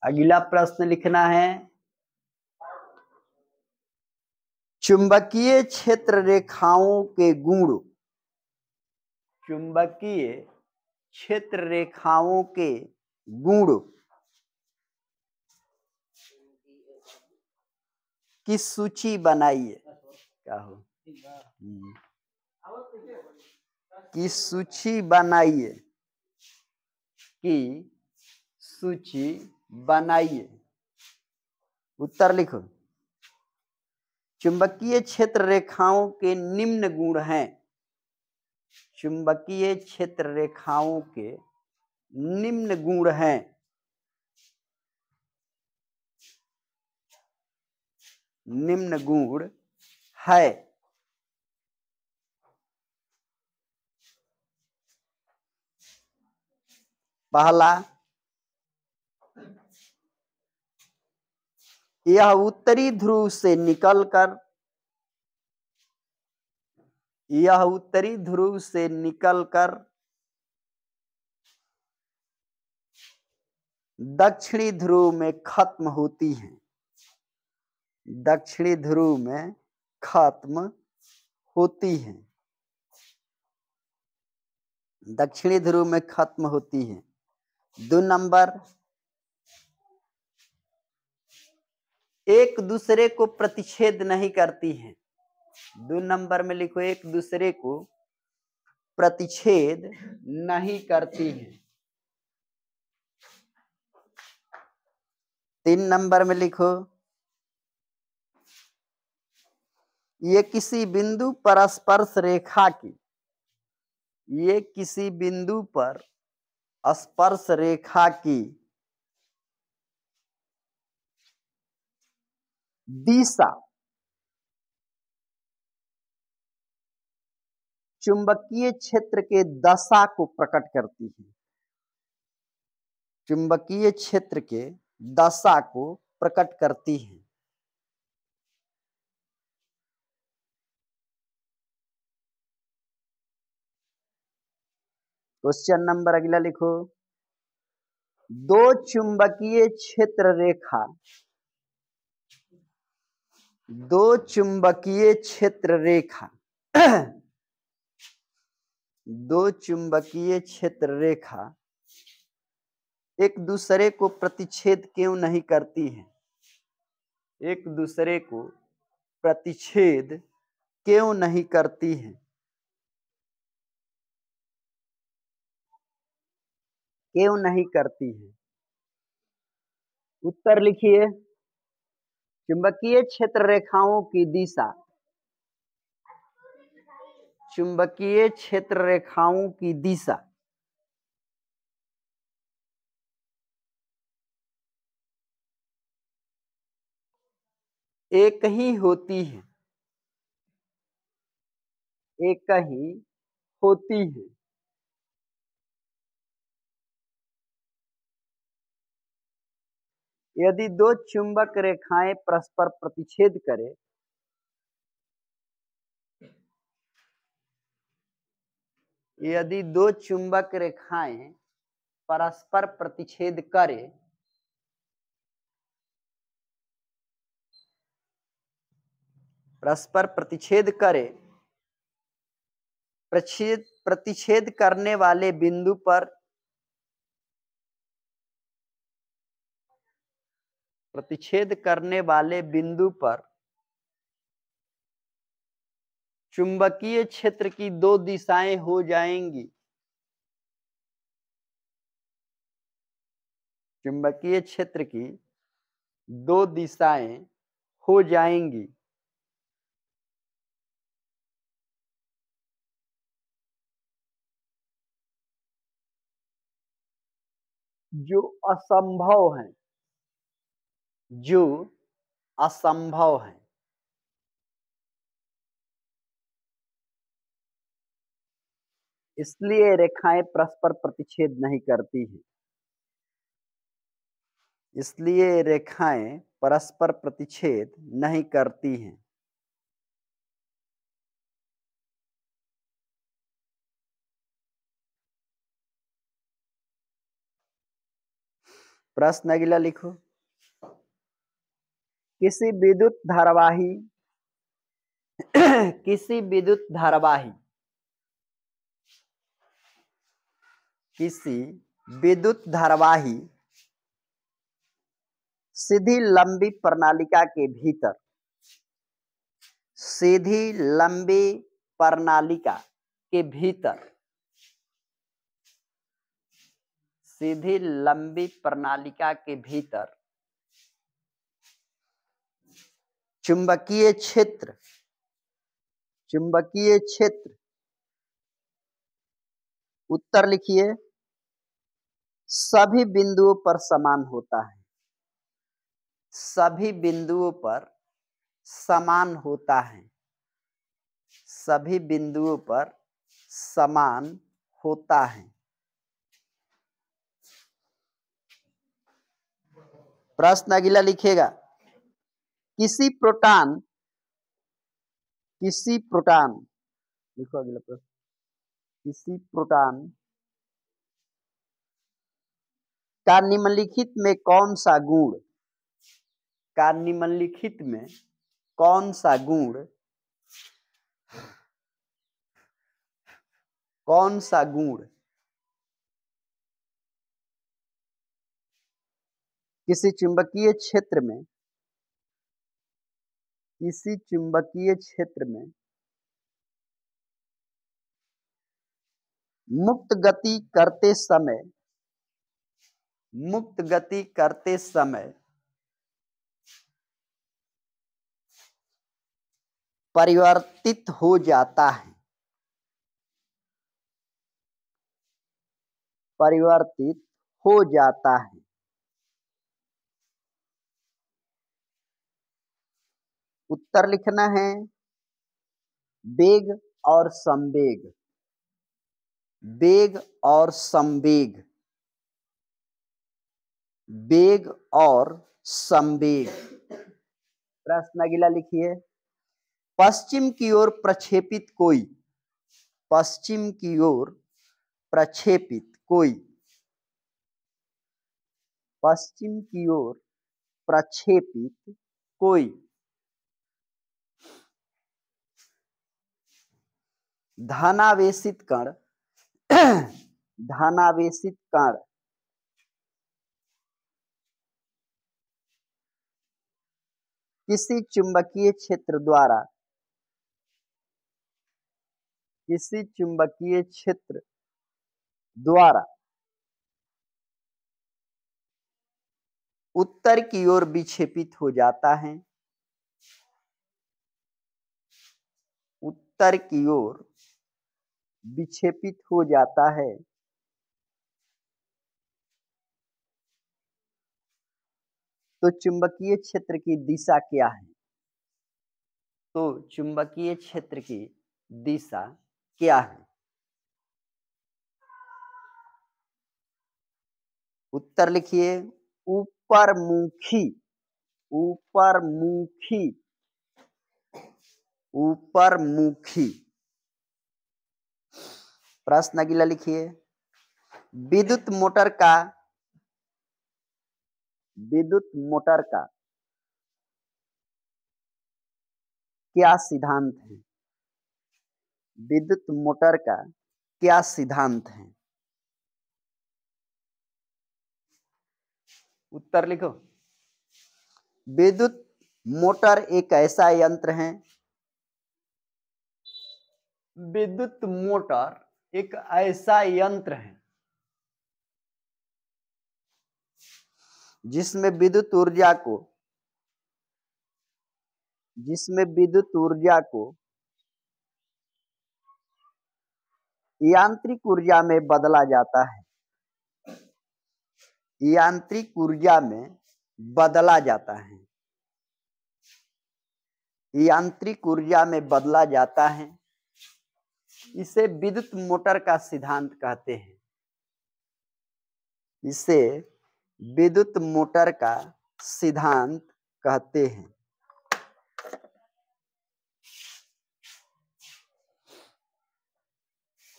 अगला प्रश्न लिखना है, चुंबकीय क्षेत्र रेखाओं के गुण। चुंबकीय क्षेत्र रेखाओं के गुण की सूची बनाइए। क्या हो की सूची बनाइए, की सूची बनाइए। उत्तर लिखो। चुंबकीय क्षेत्र रेखाओं के निम्न गुण हैं। चुंबकीय क्षेत्र रेखाओं के निम्न गुण हैं। निम्न गुण है। पहला, यह उत्तरी ध्रुव से निकलकर दक्षिणी ध्रुव में खत्म होती हैं। दक्षिणी ध्रुव में खत्म होती हैं। दक्षिणी ध्रुव में खत्म होती हैं। 2 नंबर, एक दूसरे को प्रतिच्छेद नहीं करती हैं। 2 नंबर में लिखो, एक दूसरे को प्रतिच्छेद नहीं करती हैं। 3 नंबर में लिखो, ये किसी बिंदु पर स्पर्श रेखा की, ये किसी बिंदु पर स्पर्श रेखा की दिशा चुंबकीय क्षेत्र के दशा को प्रकट करती है। चुंबकीय क्षेत्र के दशा को प्रकट करती है। क्वेश्चन नंबर अगला लिखो, दो चुंबकीय क्षेत्र रेखा, दो चुंबकीय क्षेत्र रेखा दो चुंबकीय क्षेत्र रेखा एक दूसरे को प्रतिच्छेद क्यों नहीं करती है? एक दूसरे को प्रतिच्छेद क्यों नहीं करती है? क्यों नहीं करती है? उत्तर लिखिए। चुंबकीय क्षेत्र रेखाओं की दिशा, चुंबकीय क्षेत्र रेखाओं की दिशा एक ही होती है। एक ही होती है। यदि दो चुंबक रेखाएं परस्पर प्रतिच्छेद करें, यदि दो चुंबक रेखाएं परस्पर प्रतिच्छेद करें, परस्पर प्रतिच्छेद करें, प्रतिच्छेद करने वाले बिंदु पर, प्रतिच्छेद करने वाले बिंदु पर चुंबकीय क्षेत्र की दो दिशाएं हो जाएंगी। चुंबकीय क्षेत्र की दो दिशाएं हो जाएंगी। जो असंभव है, जो असंभव है। इसलिए रेखाएं परस्पर प्रतिच्छेद नहीं करती हैं। इसलिए रेखाएं परस्पर प्रतिच्छेद नहीं करती हैं। प्रश्न अगला लिखो। किसी विद्युत धारावाही किसी विद्युत धारावाही किसी विद्युत धारावाही सीधी लंबी प्रणालिका के भीतर सीधी लंबी प्रणालिका के भीतर सीधी लंबी प्रणालिका के भीतर चुंबकीय क्षेत्र उत्तर लिखिए सभी बिंदुओं पर समान होता है। सभी बिंदुओं पर समान होता है। सभी बिंदुओं पर समान होता है। प्रश्न अगला लिखेगा किसी प्रोटॉन लिखो अगला प्रश्न। किसी प्रोटॉन का निम्नलिखित में कौन सा गुण किसी चुंबकीय क्षेत्र में मुक्त गति करते समय परिवर्तित हो जाता है। उत्तर लिखना है वेग और संवेग। वेग और संवेग। प्रश्न अगला लिखिए पश्चिम की ओर प्रक्षेपित कोई धनावेशित कण किसी चुंबकीय क्षेत्र द्वारा उत्तर की ओर विक्षेपित हो जाता है। उत्तर की ओर विक्षेपित हो जाता है। तो चुंबकीय क्षेत्र की दिशा क्या है? उत्तर लिखिए ऊपरमुखी। प्रश्न अगला लिखिए विद्युत मोटर का क्या सिद्धांत है? विद्युत मोटर का क्या सिद्धांत है? उत्तर लिखो विद्युत मोटर एक ऐसा यंत्र है जिसमें विद्युत ऊर्जा को यांत्रिक ऊर्जा में बदला जाता है। इसे विद्युत मोटर का सिद्धांत कहते हैं।